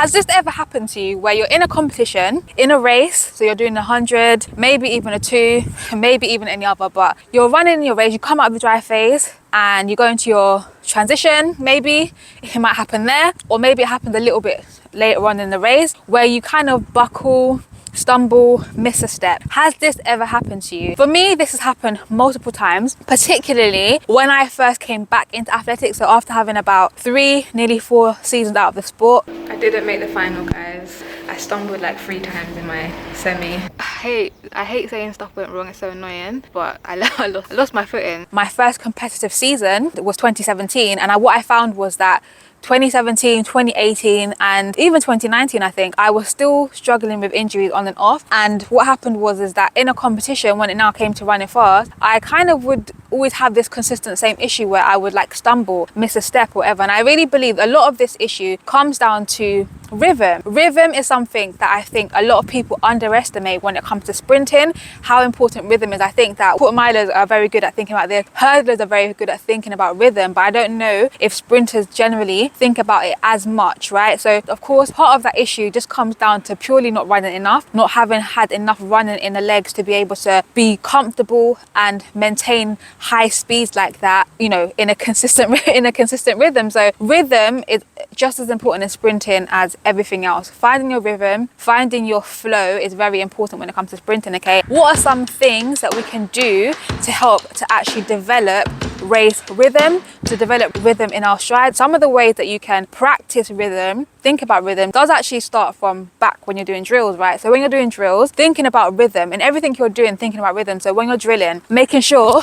Has this ever happened to you where you're in a competition, in a race, so you're doing 100, maybe even a 2, maybe even any other, but you're running your race, you come out of the dry phase and you go into your transition, maybe it might happen there, or maybe it happened a little bit later on in the race where you kind of buckle, stumble, miss a step. Has this ever happened to you? For me, this has happened multiple times, particularly when I first came back into athletics. So after having about 3, nearly 4 seasons out of the sport. I didn't make the final, guys. I stumbled like 3 times in my semi. I hate saying stuff went wrong, it's so annoying, but I lost my footing. My first competitive season was 2017, and what I found was that 2017, 2018 and even 2019, I think, I was still struggling with injuries on and off. And what happened was that in a competition, when it now came to running fast, I kind of would always have this consistent same issue where I would like stumble, miss a step or whatever. And I really believe a lot of this issue comes down to rhythm. Rhythm is something that I think a lot of people underestimate when it comes to sprinting, how important rhythm is. I think that quarter milers are very good at thinking about this, hurdlers are very good at thinking about rhythm, but I don't know if sprinters generally think about it as much, right? So of course, part of that issue just comes down to purely not running enough, not having had enough running in the legs to be able to be comfortable and maintain high speeds like that, you know, in a consistent rhythm. So rhythm is just as important in sprinting as everything else. Finding your rhythm, finding your flow is very important when it comes to sprinting, okay? What are some things that we can do to help to actually develop race rhythm, to develop rhythm in our stride? Some of the ways that you can practice rhythm, think about rhythm, does actually start from back when you're doing drills, right? So when you're doing drills, thinking about rhythm and everything you're doing, thinking about rhythm. So when you're drilling, making sure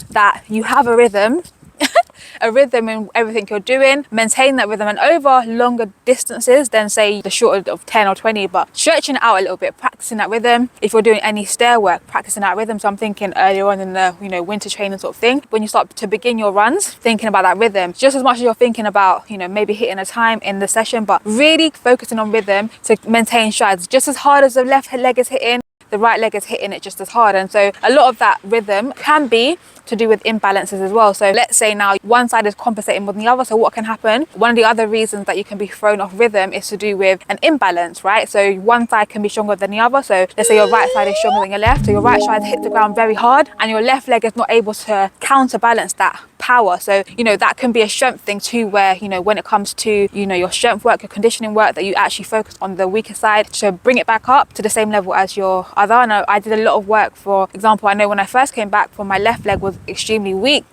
that you have a rhythm in everything you're doing, maintain that rhythm, and over longer distances than say the shorter of 10 or 20, but stretching it out a little bit, practicing that rhythm. If you're doing any stair work, practicing that rhythm. So I'm thinking earlier on in the, you know, winter training sort of thing, when you start to begin your runs, thinking about that rhythm just as much as you're thinking about, you know, maybe hitting a time in the session, but really focusing on rhythm to maintain strides. Just as hard as the left leg is hitting, the right leg is hitting it just as hard. And so a lot of that rhythm can be to do with imbalances as well. So let's say now one side is compensating more than the other. So what can happen? One of the other reasons that you can be thrown off rhythm is to do with an imbalance, right? So one side can be stronger than the other. So let's say your right side is stronger than your left. So your right side hits the ground very hard and your left leg is not able to counterbalance that power. So, you know, that can be a strength thing too, where, you know, when it comes to, you know, your strength work, your conditioning work, that you actually focus on the weaker side to bring it back up to the same level as your other. I did a lot of work, for example, I know when I first came back from my left leg was extremely weak,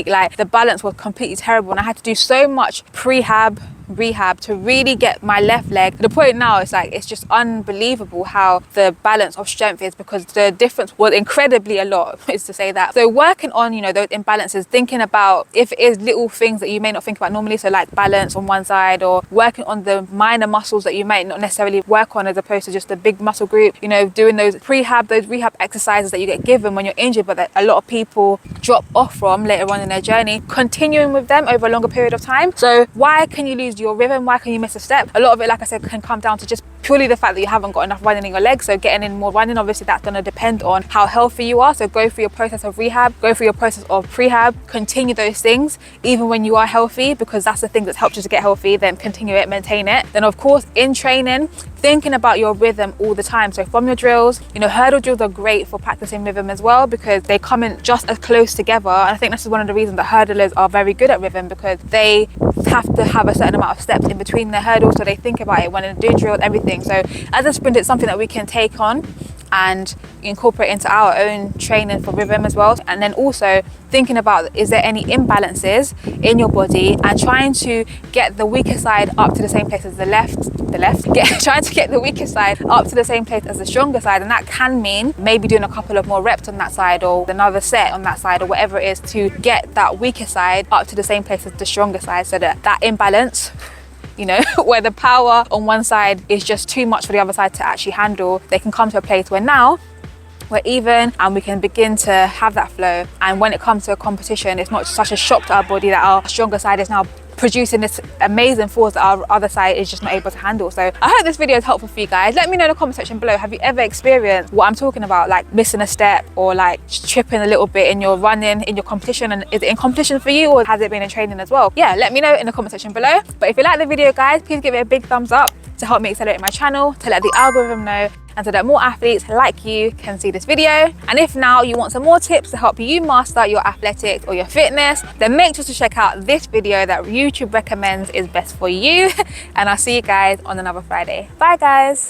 like the balance was completely terrible, and I had to do so much rehab to really get my left leg to the point now it's just unbelievable how the balance of strength is, because the difference was incredibly a lot, is to say that. So working on, you know, those imbalances, thinking about if it is little things that you may not think about normally, so like balance on one side, or working on the minor muscles that you might not necessarily work on as opposed to just the big muscle group, you know, doing those rehab exercises that you get given when you're injured but that a lot of people drop off from later on in their journey, continuing with them over a longer period of time. So why can you lose your rhythm? Why can you miss a step? A lot of it, like I said, can come down to just purely the fact that you haven't got enough running in your legs. So getting in more running, obviously that's going to depend on how healthy you are. So go through your process of rehab, go through your process of prehab, continue those things even when you are healthy, because that's the thing that's helped you to get healthy. Then continue it, maintain it. Then of course in training, thinking about your rhythm all the time. So from your drills, you know, hurdle drills are great for practicing rhythm as well, because they come in just as close together. And I think this is one of the reasons that hurdlers are very good at rhythm, because they have to have a certain amount of steps in between their hurdles, so they think about it when they do drill, everything. So as a sprinter, it's something that we can take on and incorporate into our own training for rhythm as well. And then also thinking about, is there any imbalances in your body, and trying to get the weaker side up to the same place as trying to get the weaker side up to the same place as the stronger side. And that can mean maybe doing a couple of more reps on that side, or another set on that side, or whatever it is, to get that weaker side up to the same place as the stronger side, so that that imbalance, you know, where the power on one side is just too much for the other side to actually handle, they can come to a place where now we're even and we can begin to have that flow. And when it comes to a competition, it's not such a shock to our body that our stronger side is now producing this amazing force that our other side is just not able to handle. So I hope this video is helpful for you guys. Let me know in the comment section below, have you ever experienced what I'm talking about, like missing a step or like tripping a little bit in your running, in your competition? And is it in competition for you, or has it been in training as well? Yeah, let me know in the comment section below. But if you like the video, guys, please give it a big thumbs up to help me accelerate my channel, to let the algorithm know, and so that more athletes like you can see this video. And if now you want some more tips to help you master your athletics or your fitness, then make sure to check out this video that YouTube recommends is best for you. And I'll see you guys on another Friday. Bye guys.